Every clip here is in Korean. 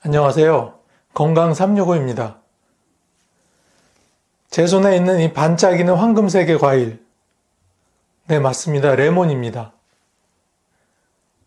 안녕하세요. 건강 365입니다. 제 손에 있는 이 반짝이는 황금색의 과일. 네, 맞습니다. 레몬입니다.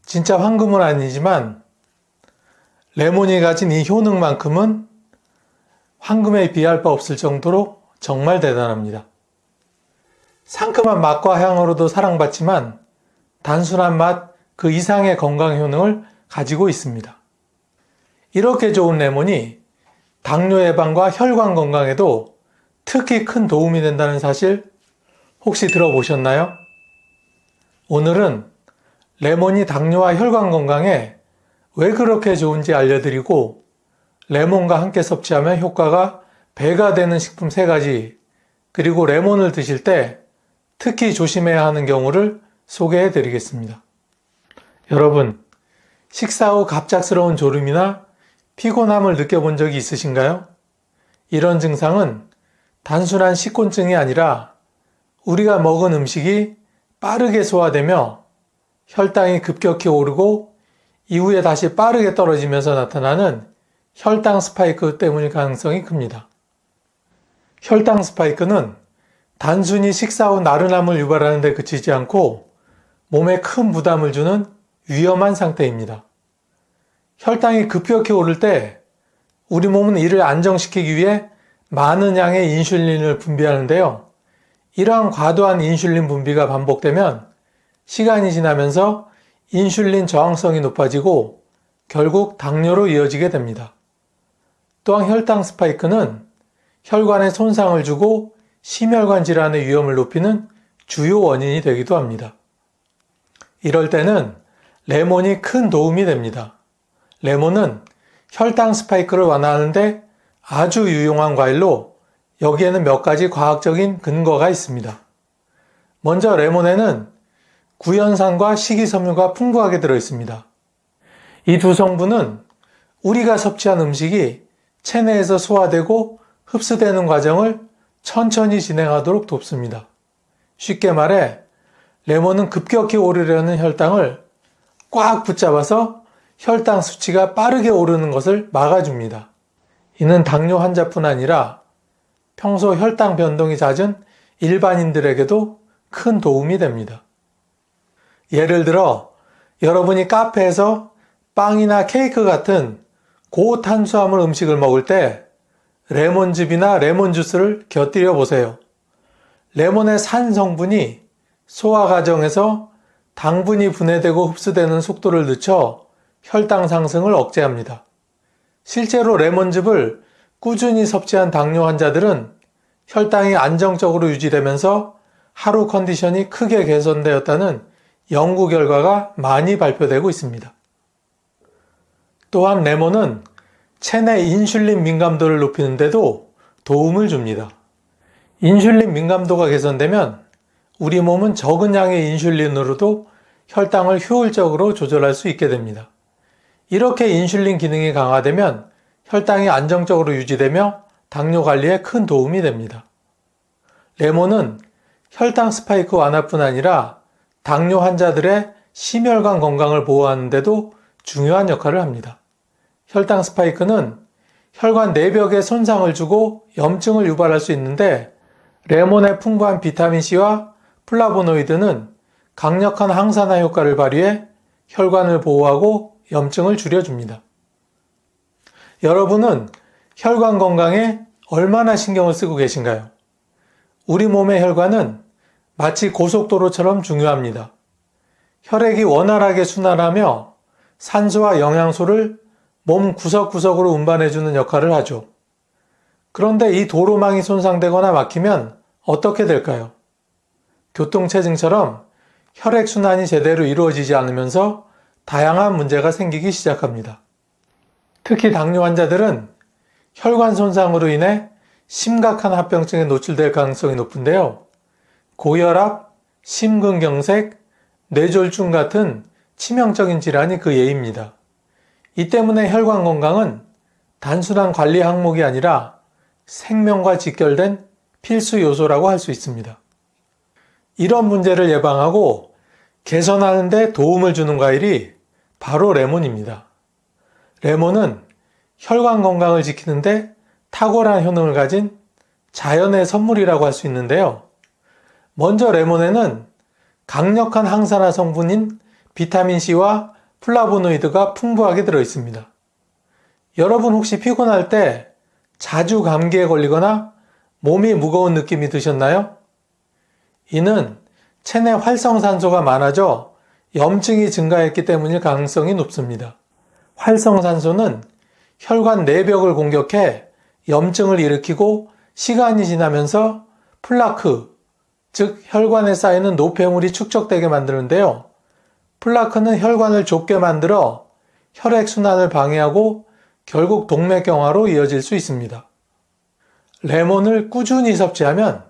진짜 황금은 아니지만 레몬이 가진 이 효능만큼은 황금에 비할 바 없을 정도로 정말 대단합니다. 상큼한 맛과 향으로도 사랑받지만 단순한 맛 그 이상의 건강 효능을 가지고 있습니다. 이렇게 좋은 레몬이 당뇨 예방과 혈관 건강에도 특히 큰 도움이 된다는 사실 혹시 들어보셨나요? 오늘은 레몬이 당뇨와 혈관 건강에 왜 그렇게 좋은지 알려드리고 레몬과 함께 섭취하면 효과가 배가 되는 식품 3가지 그리고 레몬을 드실 때 특히 조심해야 하는 경우를 소개해 드리겠습니다. 여러분, 식사 후 갑작스러운 졸음이나 피곤함을 느껴본 적이 있으신가요? 이런 증상은 단순한 식곤증이 아니라 우리가 먹은 음식이 빠르게 소화되며 혈당이 급격히 오르고 이후에 다시 빠르게 떨어지면서 나타나는 혈당 스파이크 때문일 가능성이 큽니다. 혈당 스파이크는 단순히 식사 후 나른함을 유발하는 데 그치지 않고 몸에 큰 부담을 주는 위험한 상태입니다. 혈당이 급격히 오를 때 우리 몸은 이를 안정시키기 위해 많은 양의 인슐린을 분비하는데요. 이러한 과도한 인슐린 분비가 반복되면 시간이 지나면서 인슐린 저항성이 높아지고 결국 당뇨로 이어지게 됩니다. 또한 혈당 스파이크는 혈관에 손상을 주고 심혈관 질환의 위험을 높이는 주요 원인이 되기도 합니다. 이럴 때는 레몬이 큰 도움이 됩니다. 레몬은 혈당 스파이크를 완화하는데 아주 유용한 과일로 여기에는 몇 가지 과학적인 근거가 있습니다. 먼저 레몬에는 구연산과 식이섬유가 풍부하게 들어있습니다. 이 두 성분은 우리가 섭취한 음식이 체내에서 소화되고 흡수되는 과정을 천천히 진행하도록 돕습니다. 쉽게 말해 레몬은 급격히 오르려는 혈당을 꽉 붙잡아서 혈당 수치가 빠르게 오르는 것을 막아줍니다. 이는 당뇨 환자뿐 아니라 평소 혈당 변동이 잦은 일반인들에게도 큰 도움이 됩니다. 예를 들어 여러분이 카페에서 빵이나 케이크 같은 고탄수화물 음식을 먹을 때 레몬즙이나 레몬 주스를 곁들여 보세요. 레몬의 산 성분이 소화 과정에서 당분이 분해되고 흡수되는 속도를 늦춰 혈당 상승을 억제합니다. 실제로 레몬즙을 꾸준히 섭취한 당뇨 환자들은 혈당이 안정적으로 유지되면서 하루 컨디션이 크게 개선되었다는 연구 결과가 많이 발표되고 있습니다. 또한 레몬은 체내 인슐린 민감도를 높이는 데도 도움을 줍니다. 인슐린 민감도가 개선되면 우리 몸은 적은 양의 인슐린으로도 혈당을 효율적으로 조절할 수 있게 됩니다. 이렇게 인슐린 기능이 강화되면 혈당이 안정적으로 유지되며 당뇨 관리에 큰 도움이 됩니다. 레몬은 혈당 스파이크 완화뿐 아니라 당뇨 환자들의 심혈관 건강을 보호하는 데도 중요한 역할을 합니다. 혈당 스파이크는 혈관 내벽에 손상을 주고 염증을 유발할 수 있는데 레몬의 풍부한 비타민C와 플라보노이드는 강력한 항산화 효과를 발휘해 혈관을 보호하고 염증을 줄여줍니다. 여러분은 혈관 건강에 얼마나 신경을 쓰고 계신가요? 우리 몸의 혈관은 마치 고속도로처럼 중요합니다. 혈액이 원활하게 순환하며 산소와 영양소를 몸 구석구석으로 운반해주는 역할을 하죠. 그런데 이 도로망이 손상되거나 막히면 어떻게 될까요? 교통체증처럼 혈액순환이 제대로 이루어지지 않으면서 다양한 문제가 생기기 시작합니다. 특히 당뇨 환자들은 혈관 손상으로 인해 심각한 합병증에 노출될 가능성이 높은데요. 고혈압, 심근경색, 뇌졸중 같은 치명적인 질환이 그 예입니다. 이 때문에 혈관 건강은 단순한 관리 항목이 아니라 생명과 직결된 필수 요소라고 할 수 있습니다. 이런 문제를 예방하고 개선하는 데 도움을 주는 과일이 바로 레몬입니다. 레몬은 혈관 건강을 지키는데 탁월한 효능을 가진 자연의 선물이라고 할 수 있는데요. 먼저 레몬에는 강력한 항산화 성분인 비타민C와 플라보노이드가 풍부하게 들어있습니다. 여러분 혹시 피곤할 때 자주 감기에 걸리거나 몸이 무거운 느낌이 드셨나요? 이는 체내 활성산소가 많아져 염증이 증가했기 때문일 가능성이 높습니다. 활성산소는 혈관 내벽을 공격해 염증을 일으키고 시간이 지나면서 플라크, 즉 혈관에 쌓이는 노폐물이 축적되게 만드는데요. 플라크는 혈관을 좁게 만들어 혈액순환을 방해하고 결국 동맥경화로 이어질 수 있습니다. 레몬을 꾸준히 섭취하면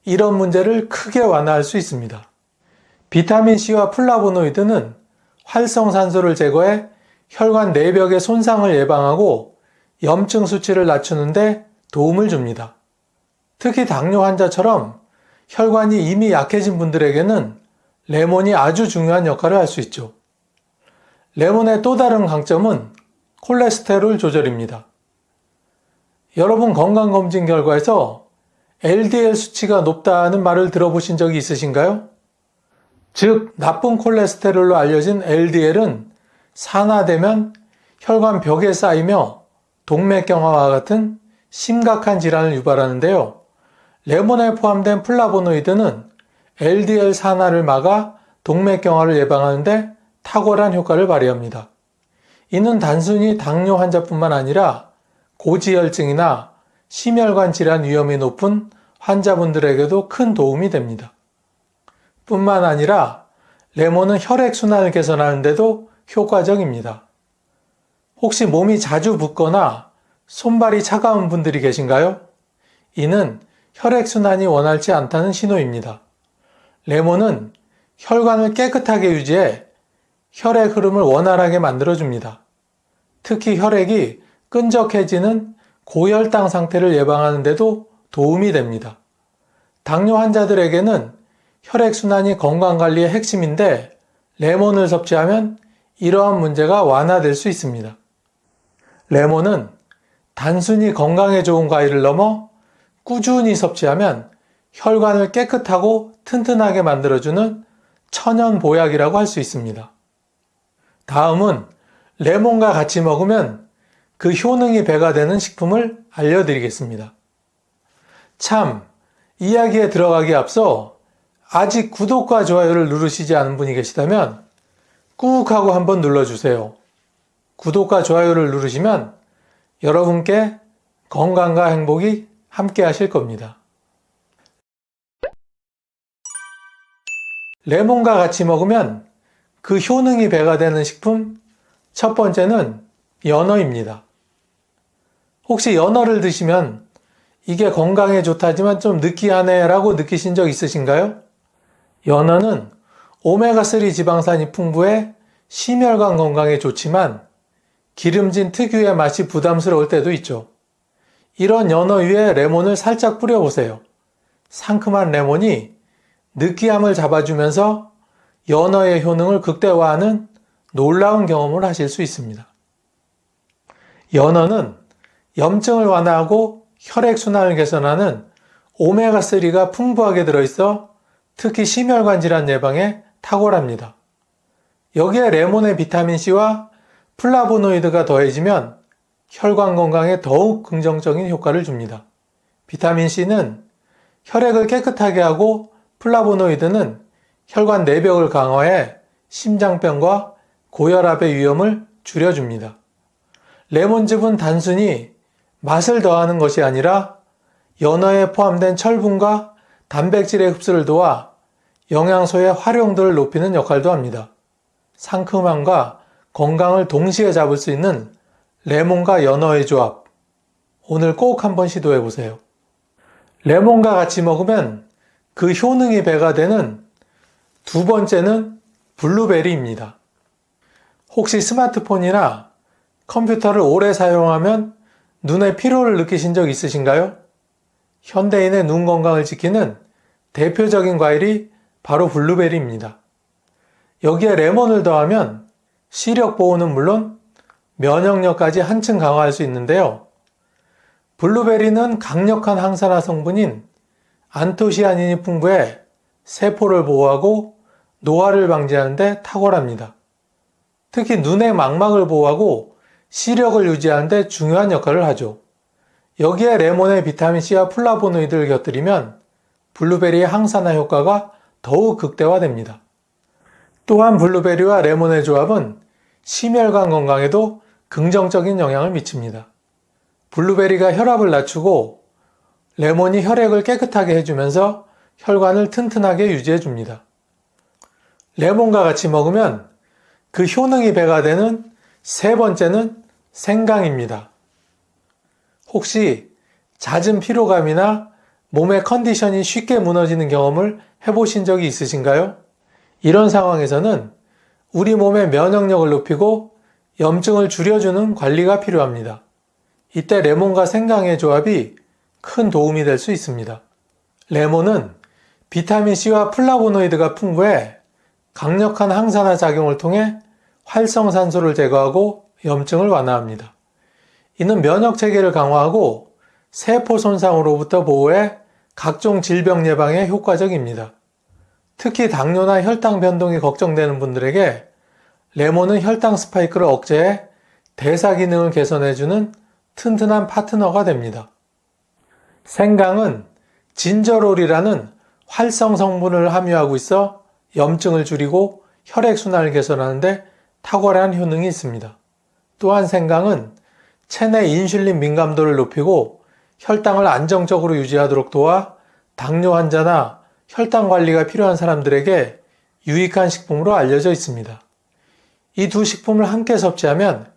이런 문제를 크게 완화할 수 있습니다. 비타민C와 플라보노이드는 활성산소를 제거해 혈관 내벽의 손상을 예방하고 염증 수치를 낮추는데 도움을 줍니다. 특히 당뇨 환자처럼 혈관이 이미 약해진 분들에게는 레몬이 아주 중요한 역할을 할 수 있죠. 레몬의 또 다른 강점은 콜레스테롤 조절입니다. 여러분 건강검진 결과에서 LDL 수치가 높다는 말을 들어보신 적이 있으신가요? 즉, 나쁜 콜레스테롤로 알려진 LDL은 산화되면 혈관 벽에 쌓이며 동맥경화와 같은 심각한 질환을 유발하는데요. 레몬에 포함된 플라보노이드는 LDL 산화를 막아 동맥경화를 예방하는데 탁월한 효과를 발휘합니다. 이는 단순히 당뇨 환자뿐만 아니라 고지혈증이나 심혈관 질환 위험이 높은 환자분들에게도 큰 도움이 됩니다. 뿐만 아니라 레몬은 혈액순환을 개선하는 데도 효과적입니다. 혹시 몸이 자주 붓거나 손발이 차가운 분들이 계신가요? 이는 혈액순환이 원활치 않다는 신호입니다. 레몬은 혈관을 깨끗하게 유지해 혈액 흐름을 원활하게 만들어줍니다. 특히 혈액이 끈적해지는 고혈당 상태를 예방하는 데도 도움이 됩니다. 당뇨 환자들에게는 혈액순환이 건강관리의 핵심인데 레몬을 섭취하면 이러한 문제가 완화될 수 있습니다. 레몬은 단순히 건강에 좋은 과일을 넘어 꾸준히 섭취하면 혈관을 깨끗하고 튼튼하게 만들어주는 천연 보약이라고 할 수 있습니다. 다음은 레몬과 같이 먹으면 그 효능이 배가 되는 식품을 알려드리겠습니다. 참, 이야기에 들어가기에 앞서 아직 구독과 좋아요를 누르시지 않은 분이 계시다면 꾹 하고 한번 눌러주세요. 구독과 좋아요를 누르시면 여러분께 건강과 행복이 함께 하실 겁니다. 레몬과 같이 먹으면 그 효능이 배가 되는 식품 첫 번째는 연어입니다. 혹시 연어를 드시면 이게 건강에 좋다지만 좀 느끼하네 라고 느끼신 적 있으신가요? 연어는 오메가3 지방산이 풍부해 심혈관 건강에 좋지만 기름진 특유의 맛이 부담스러울 때도 있죠. 이런 연어 위에 레몬을 살짝 뿌려보세요. 상큼한 레몬이 느끼함을 잡아주면서 연어의 효능을 극대화하는 놀라운 경험을 하실 수 있습니다. 연어는 염증을 완화하고 혈액순환을 개선하는 오메가3가 풍부하게 들어있어 특히 심혈관 질환 예방에 탁월합니다. 여기에 레몬의 비타민C와 플라보노이드가 더해지면 혈관 건강에 더욱 긍정적인 효과를 줍니다. 비타민C는 혈액을 깨끗하게 하고 플라보노이드는 혈관 내벽을 강화해 심장병과 고혈압의 위험을 줄여줍니다. 레몬즙은 단순히 맛을 더하는 것이 아니라 연어에 포함된 철분과 단백질의 흡수를 도와 영양소의 활용도를 높이는 역할도 합니다. 상큼함과 건강을 동시에 잡을 수 있는 레몬과 연어의 조합, 오늘 꼭 한번 시도해 보세요. 레몬과 같이 먹으면 그 효능이 배가 되는 두 번째는 블루베리입니다. 혹시 스마트폰이나 컴퓨터를 오래 사용하면 눈의 피로를 느끼신 적 있으신가요? 현대인의 눈 건강을 지키는 대표적인 과일이 바로 블루베리입니다. 여기에 레몬을 더하면 시력 보호는 물론 면역력까지 한층 강화할 수 있는데요. 블루베리는 강력한 항산화 성분인 안토시아닌이 풍부해 세포를 보호하고 노화를 방지하는 데 탁월합니다. 특히 눈의 망막을 보호하고 시력을 유지하는 데 중요한 역할을 하죠. 여기에 레몬의 비타민C와 플라보노이드를 곁들이면 블루베리의 항산화 효과가 더욱 극대화됩니다. 또한 블루베리와 레몬의 조합은 심혈관 건강에도 긍정적인 영향을 미칩니다. 블루베리가 혈압을 낮추고 레몬이 혈액을 깨끗하게 해주면서 혈관을 튼튼하게 유지해줍니다. 레몬과 같이 먹으면 그 효능이 배가 되는 세 번째는 생강입니다. 혹시 잦은 피로감이나 몸의 컨디션이 쉽게 무너지는 경험을 해보신 적이 있으신가요? 이런 상황에서는 우리 몸의 면역력을 높이고 염증을 줄여주는 관리가 필요합니다. 이때 레몬과 생강의 조합이 큰 도움이 될 수 있습니다. 레몬은 비타민C와 플라보노이드가 풍부해 강력한 항산화 작용을 통해 활성산소를 제거하고 염증을 완화합니다. 이는 면역 체계를 강화하고 세포 손상으로부터 보호해 각종 질병 예방에 효과적입니다. 특히 당뇨나 혈당 변동이 걱정되는 분들에게 레몬은 혈당 스파이크를 억제해 대사 기능을 개선해주는 튼튼한 파트너가 됩니다. 생강은 진저롤이라는 활성 성분을 함유하고 있어 염증을 줄이고 혈액순환을 개선하는데 탁월한 효능이 있습니다. 또한 생강은 체내 인슐린 민감도를 높이고 혈당을 안정적으로 유지하도록 도와 당뇨 환자나 혈당 관리가 필요한 사람들에게 유익한 식품으로 알려져 있습니다. 이 두 식품을 함께 섭취하면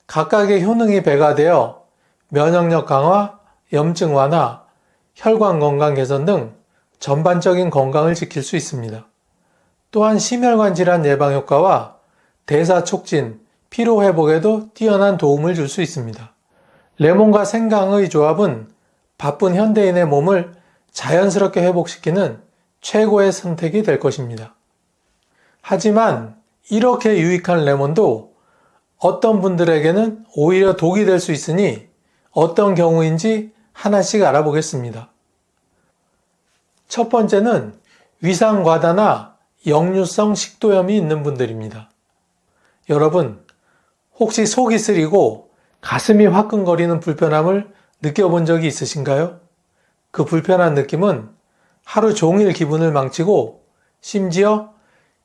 각각의 효능이 배가되어 면역력 강화, 염증 완화, 혈관 건강 개선 등 전반적인 건강을 지킬 수 있습니다. 또한 심혈관 질환 예방 효과와 대사 촉진, 피로 회복에도 뛰어난 도움을 줄 수 있습니다. 레몬과 생강의 조합은 바쁜 현대인의 몸을 자연스럽게 회복시키는 최고의 선택이 될 것입니다. 하지만 이렇게 유익한 레몬도 어떤 분들에게는 오히려 독이 될 수 있으니 어떤 경우인지 하나씩 알아보겠습니다. 첫 번째는 위상과다나 역류성 식도염이 있는 분들입니다. 여러분, 혹시 속이 쓰리고 가슴이 화끈거리는 불편함을 느껴본 적이 있으신가요? 그 불편한 느낌은 하루 종일 기분을 망치고 심지어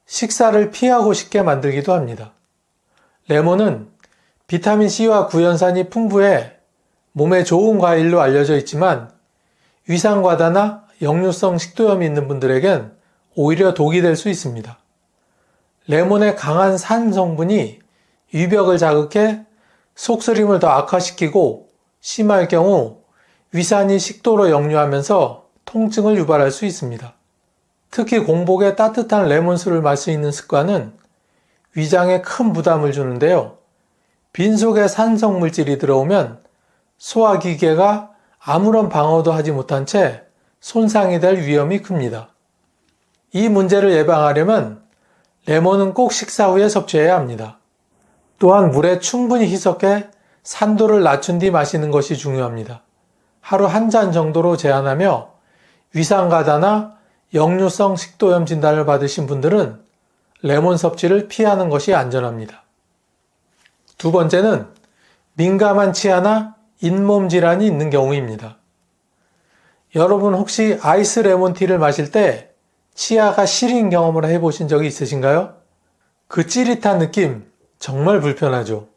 식사를 피하고 싶게 만들기도 합니다. 레몬은 비타민C와 구연산이 풍부해 몸에 좋은 과일로 알려져 있지만 위상과다나 역류성 식도염이 있는 분들에겐 오히려 독이 될 수 있습니다. 레몬의 강한 산 성분이 위벽을 자극해 속쓰림을 더 악화시키고 심할 경우 위산이 식도로 역류하면서 통증을 유발할 수 있습니다. 특히 공복에 따뜻한 레몬수를 마시는 습관은 위장에 큰 부담을 주는데요. 빈속에 산성 물질이 들어오면 소화기계가 아무런 방어도 하지 못한 채 손상이 될 위험이 큽니다. 이 문제를 예방하려면 레몬은 꼭 식사 후에 섭취해야 합니다. 또한 물에 충분히 희석해 산도를 낮춘 뒤 마시는 것이 중요합니다. 하루 한 잔 정도로 제한하며 위상가다나 역류성 식도염 진단을 받으신 분들은 레몬 섭취를 피하는 것이 안전합니다. 두 번째는 민감한 치아나 잇몸 질환이 있는 경우입니다. 여러분 혹시 아이스 레몬티를 마실 때 치아가 시린 경험을 해보신 적이 있으신가요? 그 찌릿한 느낌 정말 불편하죠.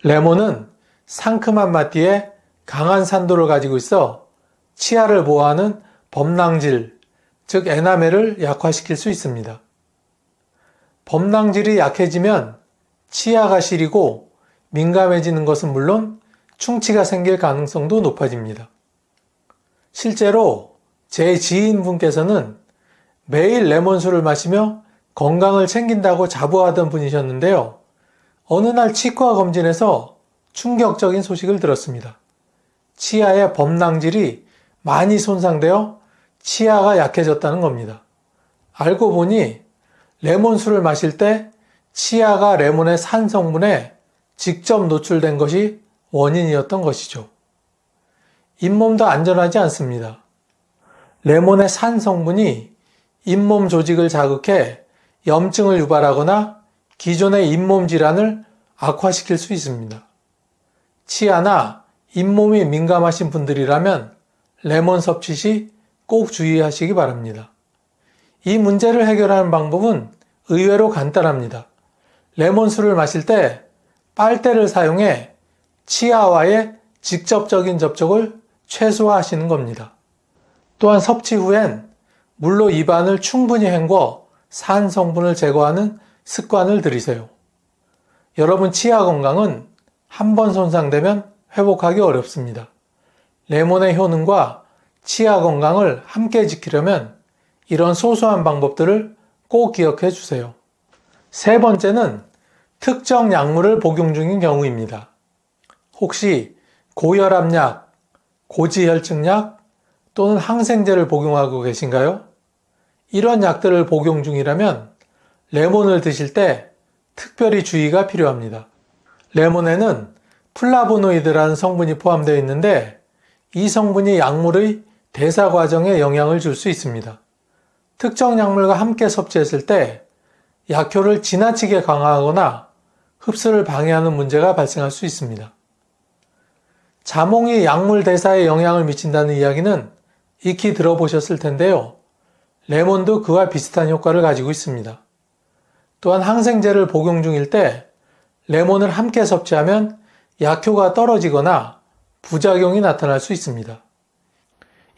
레몬은 상큼한 맛 뒤에 강한 산도를 가지고 있어 치아를 보호하는 범랑질, 즉 에나멜을 약화시킬 수 있습니다. 범랑질이 약해지면 치아가 시리고 민감해지는 것은 물론 충치가 생길 가능성도 높아집니다. 실제로 제 지인분께서는 매일 레몬수를 마시며 건강을 챙긴다고 자부하던 분이셨는데요. 어느 날 치과 검진에서 충격적인 소식을 들었습니다. 치아의 범랑질이 많이 손상되어 치아가 약해졌다는 겁니다. 알고 보니 레몬수를 마실 때 치아가 레몬의 산 성분에 직접 노출된 것이 원인이었던 것이죠. 잇몸도 안전하지 않습니다. 레몬의 산 성분이 잇몸 조직을 자극해 염증을 유발하거나 기존의 잇몸 질환을 악화시킬 수 있습니다. 치아나 잇몸이 민감하신 분들이라면 레몬 섭취 시 꼭 주의하시기 바랍니다. 이 문제를 해결하는 방법은 의외로 간단합니다. 레몬수를 마실 때 빨대를 사용해 치아와의 직접적인 접촉을 최소화하시는 겁니다. 또한 섭취 후엔 물로 입안을 충분히 헹궈 산 성분을 제거하는 습관을 들이세요. 여러분 치아 건강은 한 번 손상되면 회복하기 어렵습니다. 레몬의 효능과 치아 건강을 함께 지키려면 이런 소소한 방법들을 꼭 기억해 주세요. 세 번째는 특정 약물을 복용 중인 경우입니다. 혹시 고혈압약, 고지혈증약 또는 항생제를 복용하고 계신가요? 이런 약들을 복용 중이라면 레몬을 드실 때 특별히 주의가 필요합니다. 레몬에는 플라보노이드라는 성분이 포함되어 있는데 이 성분이 약물의 대사 과정에 영향을 줄 수 있습니다. 특정 약물과 함께 섭취했을 때 약효를 지나치게 강화하거나 흡수를 방해하는 문제가 발생할 수 있습니다. 자몽이 약물 대사에 영향을 미친다는 이야기는 익히 들어보셨을 텐데요. 레몬도 그와 비슷한 효과를 가지고 있습니다. 또한 항생제를 복용 중일 때 레몬을 함께 섭취하면 약효가 떨어지거나 부작용이 나타날 수 있습니다.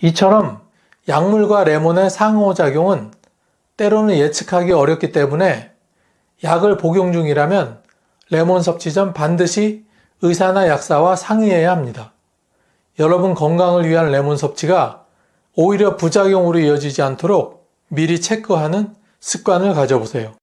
이처럼 약물과 레몬의 상호작용은 때로는 예측하기 어렵기 때문에 약을 복용 중이라면 레몬 섭취 전 반드시 의사나 약사와 상의해야 합니다. 여러분 건강을 위한 레몬 섭취가 오히려 부작용으로 이어지지 않도록 미리 체크하는 습관을 가져보세요.